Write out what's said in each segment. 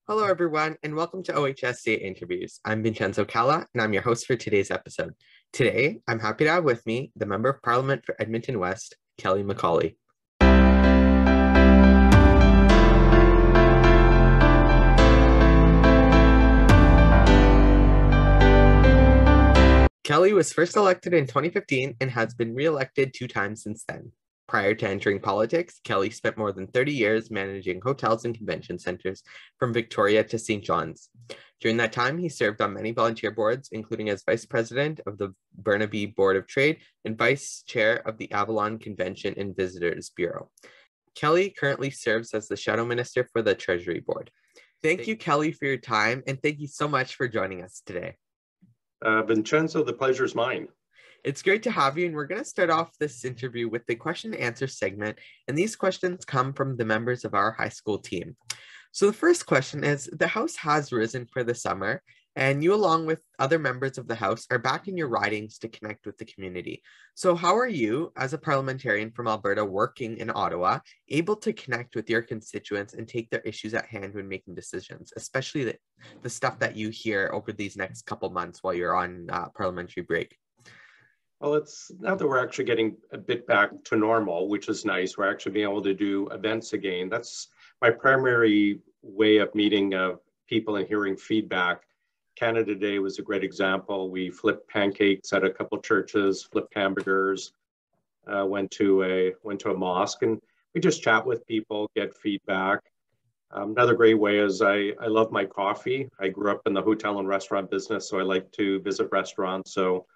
Hello, everyone, and welcome to OHSCA Interviews. I'm Vincenzo Calla, and I'm your host for today's episode. Today, I'm happy to have with me the Member of Parliament for Edmonton West, Kelly McCauley. Kelly was first elected in 2015 and has been re-elected 2 times since then. Prior to entering politics, Kelly spent more than 30 years managing hotels and convention centers from Victoria to St. John's. During that time, he served on many volunteer boards, including as vice president of the Burnaby Board of Trade and vice chair of the Avalon Convention and Visitors Bureau. Kelly currently serves as the shadow minister for the Treasury Board. Thank you, Kelly, for your time, and thank you so much for joining us today. Vincenzo, the pleasure is mine. It's great to have you, and we're going to start off this interview with the question and answer segment, and these questions come from the members of our high school team. So the first question is, the House has risen for the summer, and you, along with other members of the House, are back in your ridings to connect with the community. So how are you, as a parliamentarian from Alberta working in Ottawa, able to connect with your constituents and take their issues at hand when making decisions, especially the stuff that you hear over these next couple months while you're on parliamentary break? Well, it's now that we're actually getting a bit back to normal, which is nice. We're actually being able to do events again. That's my primary way of meeting people and hearing feedback. Canada Day was a great example. We flipped pancakes at a couple churches, flipped hamburgers, went to a mosque, and we just chat with people, get feedback. Another great way is I love my coffee. I grew up in the hotel and restaurant business, so I like to visit restaurants. So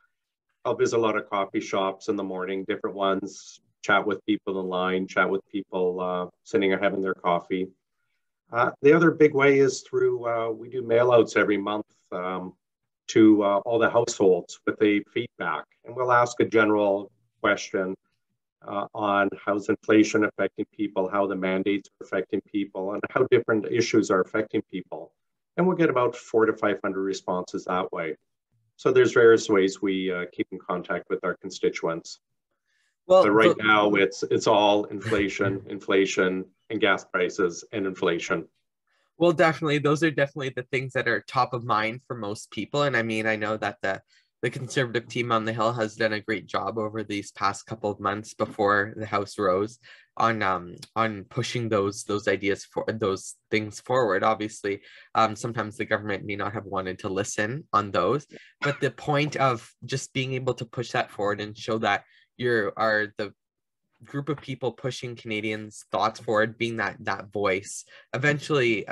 I'll visit a lot of coffee shops in the morning, different ones, chat with people in line, chat with people sitting or having their coffee. The other big way is through, we do mail outs every month to all the households with a feedback. And we'll ask a general question on how's inflation affecting people, how the mandates are affecting people, and how different issues are affecting people. And we'll get about 400 to 500 responses that way. So there's various ways we keep in contact with our constituents. Well, but right now it's all inflation, and gas prices and inflation. Well, definitely, those are definitely the things that are top of mind for most people. And I mean, I know that the Conservative team on the Hill has done a great job over these past couple of months before the House rose on pushing those ideas for those things forward. Obviously, sometimes the government may not have wanted to listen on those, but the point of just being able to push that forward and show that you are the group of people pushing Canadians' thoughts forward, being that voice, eventually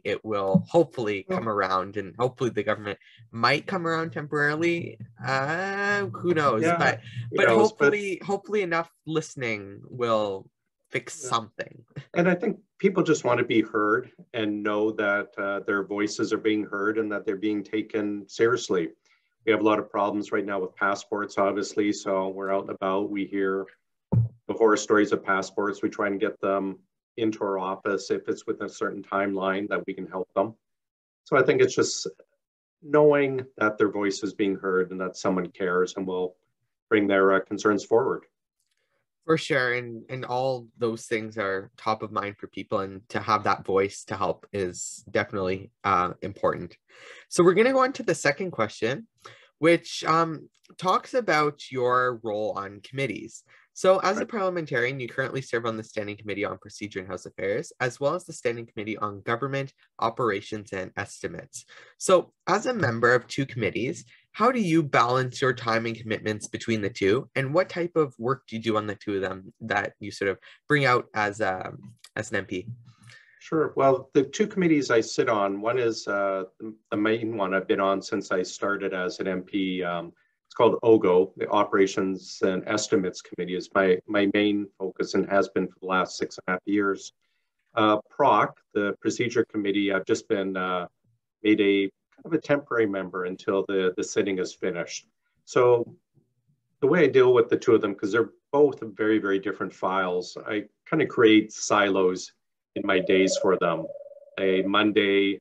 it will hopefully come around, and hopefully the government might come around temporarily. Who knows? Yeah, but hopefully enough listening will fix something. And I think people just want to be heard and know that their voices are being heard and that they're being taken seriously. We have a lot of problems right now with passports, obviously. So we're out and about. We hear the horror stories of passports. We try and get them into our office if it's within a certain timeline that we can help them. So I think it's just knowing that their voice is being heard and that someone cares and will bring their concerns forward. For sure. And all those things are top of mind for people, and to have that voice to help is definitely important. So we're going to go on to the second question, which talks about your role on committees. So as a parliamentarian, you currently serve on the Standing Committee on Procedure and House Affairs, as well as the Standing Committee on Government, Operations and Estimates. So as a member of 2 committees, how do you balance your time and commitments between the 2? And what type of work do you do on the 2 of them that you sort of bring out as an MP? Sure. Well, the 2 committees I sit on, one is the main one I've been on since I started as an MP. It's called OGO, the Operations and Estimates Committee is my main focus and has been for the last 6.5 years. PROC, the Procedure Committee, I've just been made a kind of a temporary member until the sitting is finished. So the way I deal with the 2 of them, because they're both very, very different files, I kind of create silos in my days for them. A Monday,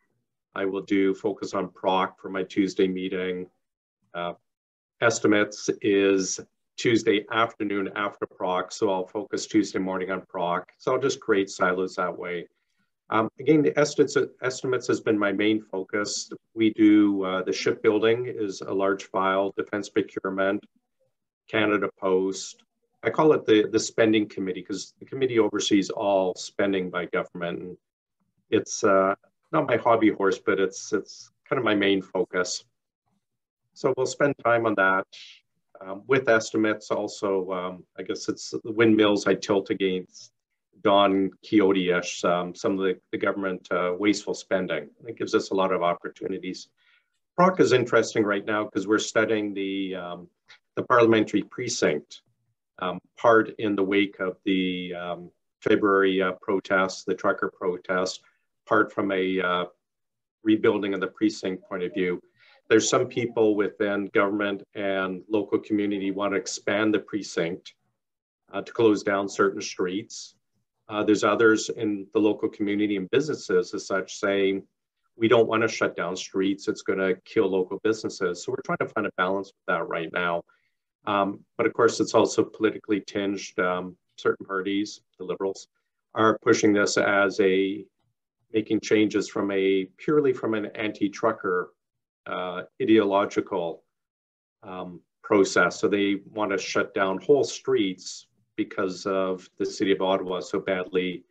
I will focus on PROC for my Tuesday meeting. Estimates is Tuesday afternoon after PROC, so I'll focus Tuesday morning on PROC. So I'll just create silos that way. Again, the estimates has been my main focus. We do the shipbuilding is a large file, defense procurement, Canada Post. I call it the spending committee because the committee oversees all spending by government. And it's not my hobby horse, but it's kind of my main focus. So we'll spend time on that with estimates. Also, I guess it's the windmills I tilt against Don Quixote-ish, some of the government wasteful spending. It gives us a lot of opportunities. PROC is interesting right now because we're studying the parliamentary precinct part in the wake of the February protests, the trucker protest, part from a rebuilding of the precinct point of view. There's some people within government and local community want to expand the precinct to close down certain streets. There's others in the local community and businesses as such saying, we don't want to shut down streets. It's going to kill local businesses. So we're trying to find a balance with that right now. But of course, it's also politically tinged. Certain parties, the Liberals, are pushing this as making changes from purely from an anti-trucker ideological process. So they want to shut down whole streets because of the city of Ottawa so badly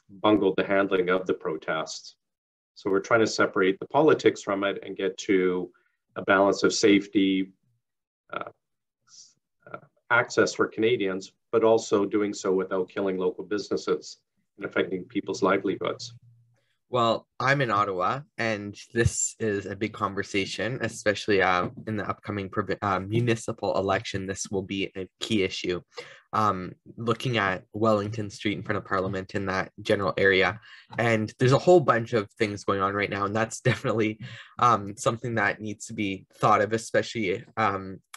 bungled the handling of the protests. So we're trying to separate the politics from it and get to a balance of safety, access for Canadians, but also doing so without killing local businesses and affecting people's livelihoods. Well, I'm in Ottawa, and this is a big conversation, especially in the upcoming municipal election. This will be a key issue. Looking at Wellington Street in front of Parliament in that general area. And there's a whole bunch of things going on right now, and that's definitely something that needs to be thought of, especially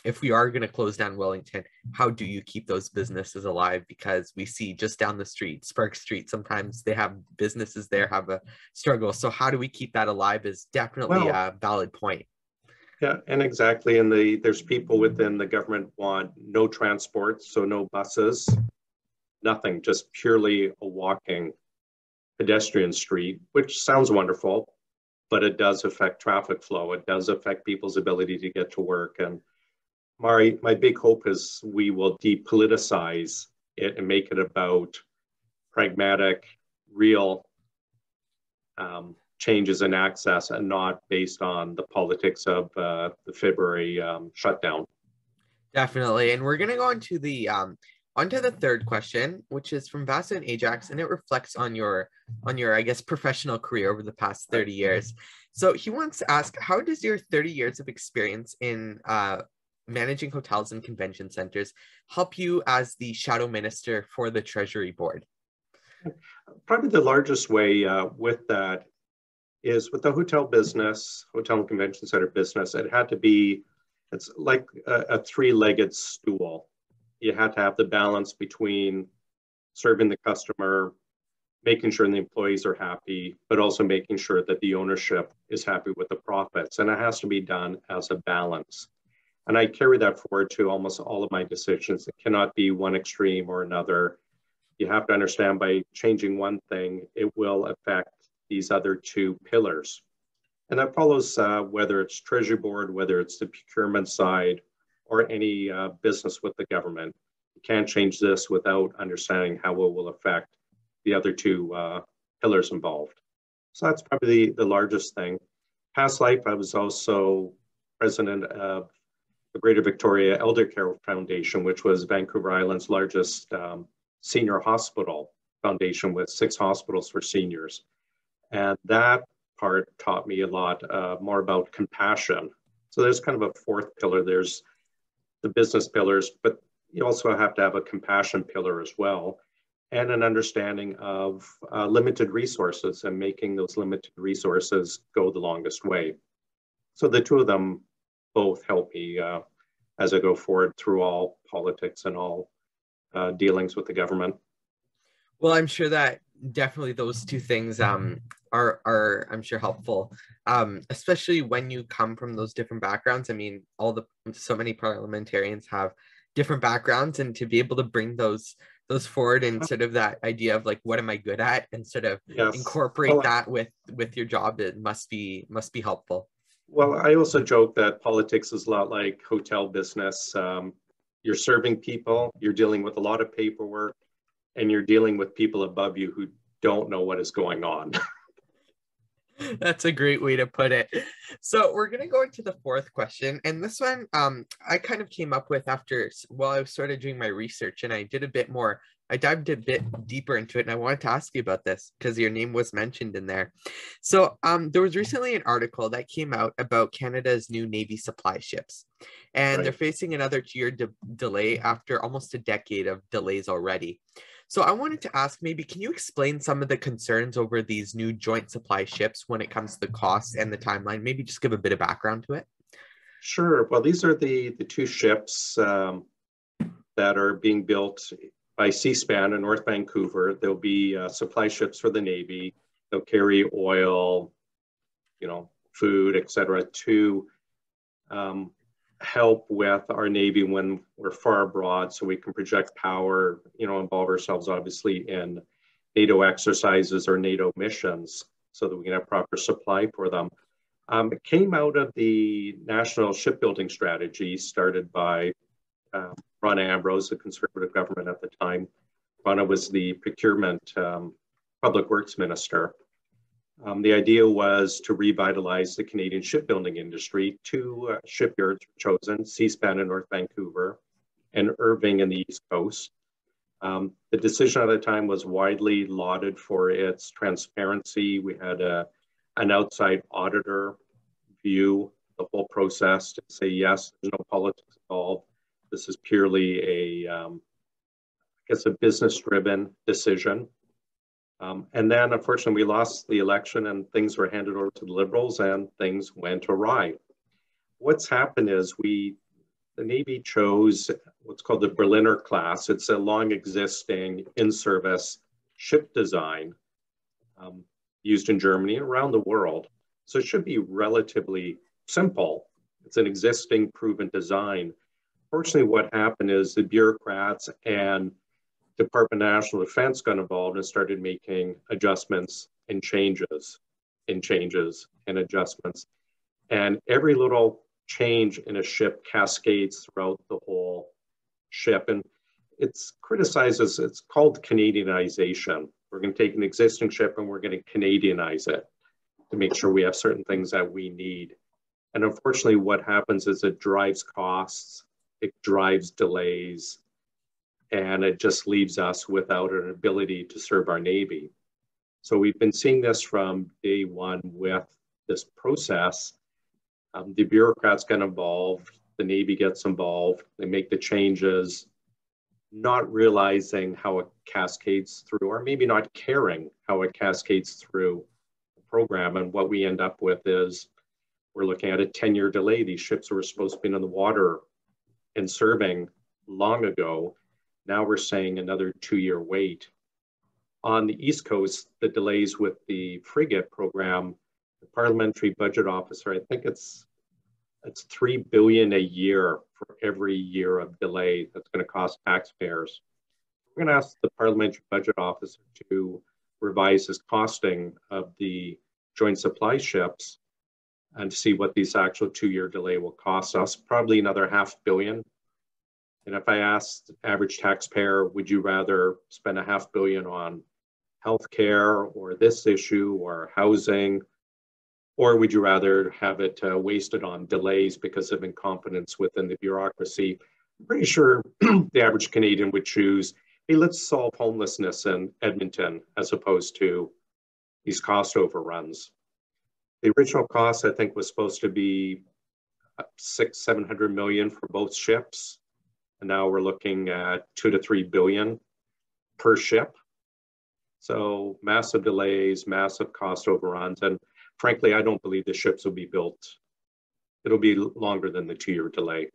if we are going to close down Wellington. How do you keep those businesses alive? Because we see just down the street, Spark Street, sometimes they have businesses there have a struggle. So how do we keep that alive is definitely a valid point. Yeah, and exactly. And there's people within the government want no transport, so no buses, nothing, just purely a walking pedestrian street, which sounds wonderful, but it does affect traffic flow. It does affect people's ability to get to work. And my big hope is we will depoliticize it and make it about pragmatic, real changes in access and not based on the politics of the February shutdown. Definitely. And we're going to go onto the third question, which is from Vasa and Ajax, and it reflects on your, I guess, professional career over the past 30 years. So he wants to ask, how does your 30 years of experience in managing hotels and convention centers help you as the shadow minister for the Treasury Board? Probably the largest way with that is with the hotel business, hotel and convention center business, it had to be, it's like a three-legged stool. You had to have the balance between serving the customer, making sure the employees are happy, but also making sure that the ownership is happy with the profits. And it has to be done as a balance. And I carry that forward to almost all of my decisions. It cannot be one extreme or another. You have to understand by changing one thing, it will affect these other two pillars. And that follows whether it's Treasury Board, whether it's the procurement side, or any business with the government. You can't change this without understanding how it will affect the other two pillars involved. So that's probably the largest thing. Past life, I was also president of the Greater Victoria Elder Care Foundation, which was Vancouver Island's largest senior hospital foundation with 6 hospitals for seniors. And that part taught me a lot more about compassion. So there's kind of a fourth pillar. There's the business pillars, but you also have to have a compassion pillar as well, and an understanding of limited resources and making those limited resources go the longest way. So the two of them both help me as I go forward through all politics and all dealings with the government. Well, I'm sure that definitely those two things are I'm sure helpful, especially when you come from those different backgrounds. I mean, so many parliamentarians have different backgrounds, and to be able to bring those forward, and sort of that idea of like, what am I good at, and sort of Yes. incorporate Well, that with your job. It must be helpful. well, I also joke that politics is a lot like hotel business. You're serving people, you're dealing with a lot of paperwork, and you're dealing with people above you who don't know what is going on. That's a great way to put it. So we're going to go into the fourth question. And this one, I kind of came up with after, while I was sort of doing my research, and I dived a bit deeper into it. And I wanted to ask you about this because your name was mentioned in there. So there was recently an article that came out about Canada's new Navy supply ships. And Right. they're facing another 2-year delay after almost a decade of delays already. So I wanted to ask, maybe, can you explain some of the concerns over these new joint supply ships when it comes to the cost and the timeline? Maybe just give a bit of background to it. Sure. Well, these are the two ships that are being built by Seaspan in North Vancouver. They'll be supply ships for the Navy. They'll carry oil, food, et cetera, to help with our Navy when we're far abroad, so we can project power, involve ourselves obviously in NATO exercises or NATO missions so that we can have proper supply for them. It came out of the National Shipbuilding Strategy started by Ron Ambrose, the Conservative government at the time. Ron was the procurement public works minister. The idea was to revitalize the Canadian shipbuilding industry. Two shipyards were chosen, Seaspan in North Vancouver and Irving in the East Coast. The decision at the time was widely lauded for its transparency. We had an outside auditor view the whole process to say, yes, there's no politics involved. This is purely a business-driven decision. And then, unfortunately, we lost the election and things were handed over to the Liberals and things went awry. What's happened is the Navy chose what's called the Berliner class. It's a long existing in-service ship design used in Germany and around the world. So it should be relatively simple. It's an existing proven design. Fortunately, what happened is the bureaucrats and Department of National Defense got involved and started making adjustments and changes and adjustments. And every little change in a ship cascades throughout the whole ship. And it's criticized as, it's called Canadianization. We're going to take an existing ship and we're going to Canadianize it to make sure we have certain things that we need. And unfortunately, what happens is it drives costs, it drives delays, and it just leaves us without an ability to serve our Navy. So we've been seeing this from day one with this process. The bureaucrats get involved, the Navy gets involved, they make the changes, not realizing how it cascades through, or maybe not caring how it cascades through the program. And what we end up with is we're looking at a 10-year delay. These ships were supposed to be in the water and serving long ago. Now we're saying another 2-year wait. On the East Coast, the delays with the frigate program, the parliamentary budget officer, I think it's $3 billion a year for every year of delay that's going to cost taxpayers. We're going to ask the parliamentary budget officer to revise his costing of the joint supply ships and to see what these actual 2-year delay will cost us, probably another $500 million. And if I asked the average taxpayer, would you rather spend $500 million on healthcare or this issue or housing, or would you rather have it wasted on delays because of incompetence within the bureaucracy? I'm pretty sure the average Canadian would choose, hey, let's solve homelessness in Edmonton as opposed to these cost overruns. The original cost, I think, was supposed to be $600-700 million for both ships. And now we're looking at $2 to $3 billion per ship. So massive delays, massive cost overruns. And frankly, I don't believe the ships will be built. It'll be longer than the 2-year delay.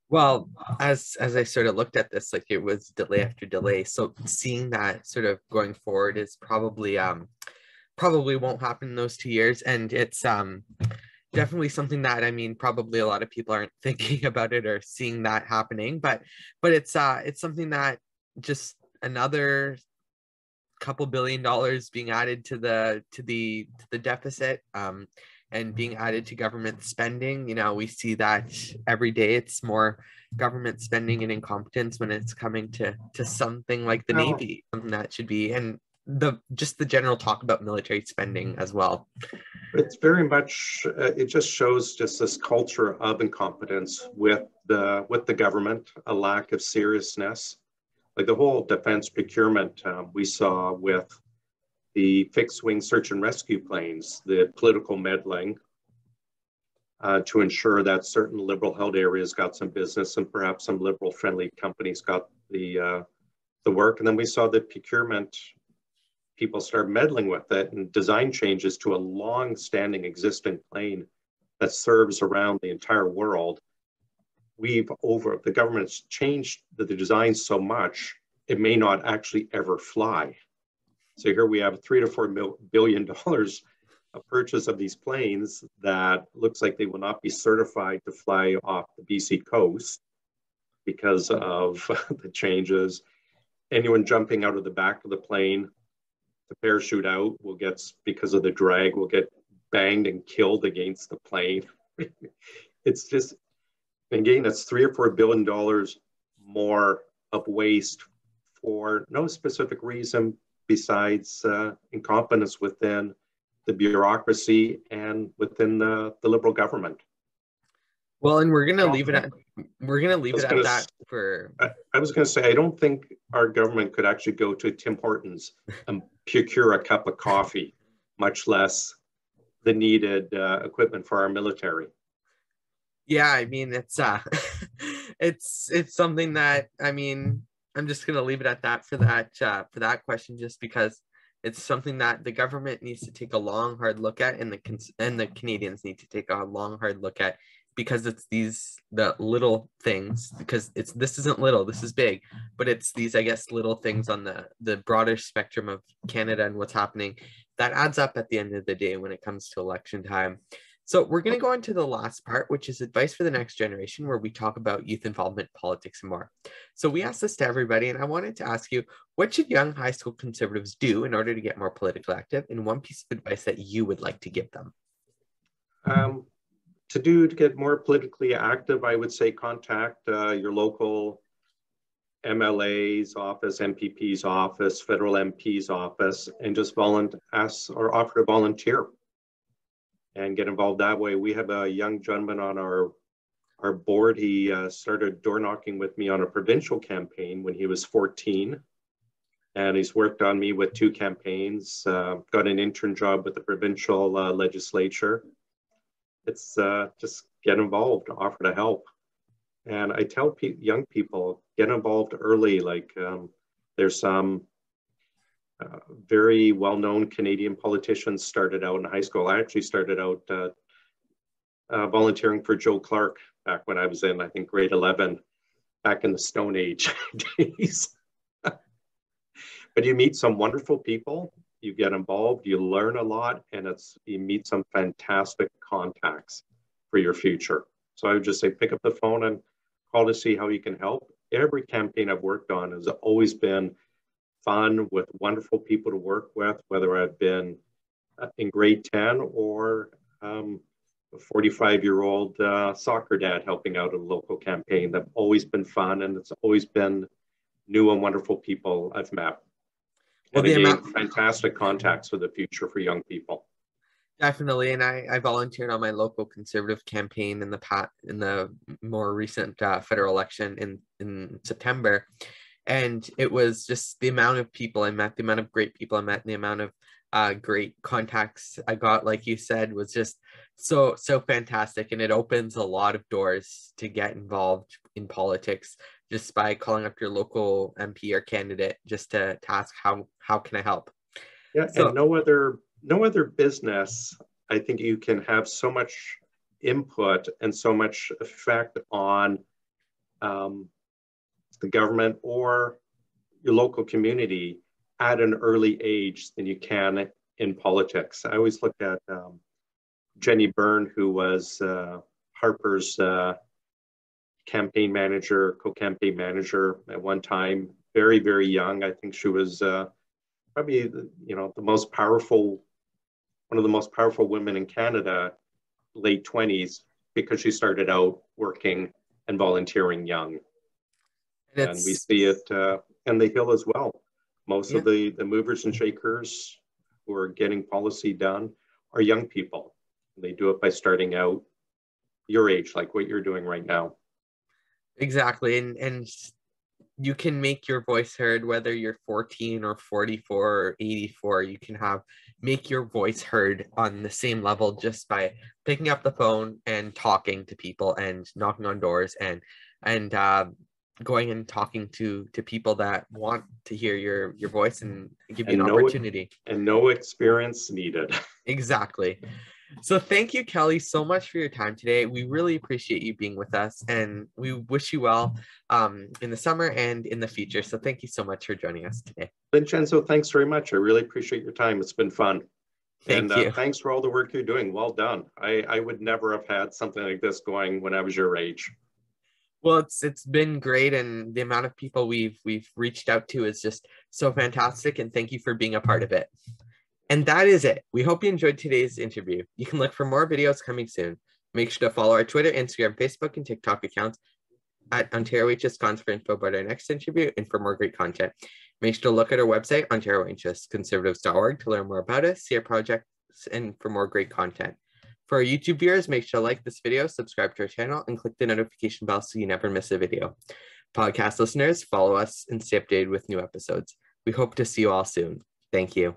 Well, as I sort of looked at this, like it was delay after delay. So seeing that sort of going forward is probably won't happen in those 2 years. And it's definitely something that, I mean, probably a lot of people aren't thinking about it or seeing that happening, but it's something that just another couple $1 billion being added to the deficit, and being added to government spending. We see that every day. It's more government spending and incompetence when it's coming to something like the Navy, something that should be, and the general talk about military spending as well. It's very much, it just shows just this culture of incompetence with the government, a lack of seriousness. Like the whole defense procurement we saw with the fixed wing search and rescue planes, the political meddling to ensure that certain liberal held areas got some business and perhaps some liberal friendly companies got the work. And then we saw the procurement people start meddling with it and design changes to a long-standing existing plane that serves around the entire world. The government's changed the design so much, it may not actually ever fly. So here we have $3 to $4 billion a purchase of these planes that looks like they will not be certified to fly off the BC coast because of the changes. Anyone jumping out of the back of the plane to parachute out will get, because of the drag, will get banged and killed against the plane. It's just, again, that's $3 or $4 billion more of waste for no specific reason besides incompetence within the bureaucracy and within the liberal government. Well, and we're gonna leave it at that for. I was going to say, I don't think our government could actually go to Tim Hortons and procure a cup of coffee, much less the needed equipment for our military. Yeah, I mean, it's it's something that, I mean, I'm just gonna leave it at that for that question, just because it's something that the government needs to take a long, hard look at, and the Canadians need to take a long, hard look at, because it's the little things, because this isn't little, this is big, but it's these, I guess, little things on the broader spectrum of Canada and what's happening that adds up at the end of the day when it comes to election time. So we're going to go on to the last part, which is advice for the next generation, where we talk about youth involvement, politics, and more. So we asked this to everybody, and I wanted to ask you, what should young high school conservatives do in order to get more politically active, and one piece of advice that you would like to give them? To get more politically active, I would say contact your local MLA's office, MPP's office, federal MP's office, and just ask or offer to volunteer and get involved that way. We have a young gentleman on our board. He started door knocking with me on a provincial campaign when he was 14. And he's worked on me with 2 campaigns, got an intern job with the provincial legislature. It's just get involved, offer to help. And I tell young people, get involved early. Like there's some very well-known Canadian politicians started out in high school. I actually started out volunteering for Joe Clark back when I was in, I think, grade 11, back in the Stone Age days. But you meet some wonderful people, you get involved, you learn a lot, and you meet some fantastic contacts for your future. So I would just say, pick up the phone and call to see how you can help. Every campaign I've worked on has always been fun, with wonderful people to work with, whether I've been in grade 10 or a 45-year-old soccer dad helping out a local campaign. They've always been fun, and it's always been new and wonderful people I've met. Well, and again, fantastic contacts for the future for young people. Definitely, and I volunteered on my local Conservative campaign in the more recent federal election in September, and it was just the amount of people I met, the amount of great people I met, and the amount of great contacts I got, like you said, was just so fantastic, and it opens a lot of doors to get involved in politics just by calling up your local MP or candidate just to ask how can I help. Yeah, so, and no other business, I think you can have so much input and so much effect on the government or your local community at an early age than you can in politics. I always look at Jenny Byrne, who was Harper's co-campaign manager at one time, very, very young. I think she was probably, the most powerful, one of the most powerful women in Canada, late 20s, because she started out working and volunteering young. And we see it in the Hill as well. Most of the movers and shakers who are getting policy done are young people. They do it by starting out your age, like what you're doing right now. Exactly. And you can make your voice heard, whether you're 14 or 44 or 84. You can make your voice heard on the same level just by picking up the phone and talking to people and knocking on doors and going and talking to people that want to hear your voice and give you an opportunity. And no experience needed. Exactly. So thank you, Kelly, so much for your time today. We really appreciate you being with us, and we wish you well in the summer and in the future. So thank you so much for joining us today. Vincenzo, thanks very much. I really appreciate your time. It's been fun. Thank you. Thanks for all the work you're doing. Well done. I would never have had something like this going when I was your age. Well, it's been great, and the amount of people we've reached out to is just so fantastic, and thank you for being a part of it. And that is it. We hope you enjoyed today's interview. You can look for more videos coming soon. Make sure to follow our Twitter, Instagram, Facebook, and TikTok accounts at Ontario OHSCA for info about our next interview and for more great content. Make sure to look at our website, OntarioConservatives.org, to learn more about us, see our projects, and for more great content. For our YouTube viewers, make sure to like this video, subscribe to our channel, and click the notification bell so you never miss a video. Podcast listeners, follow us and stay updated with new episodes. We hope to see you all soon. Thank you.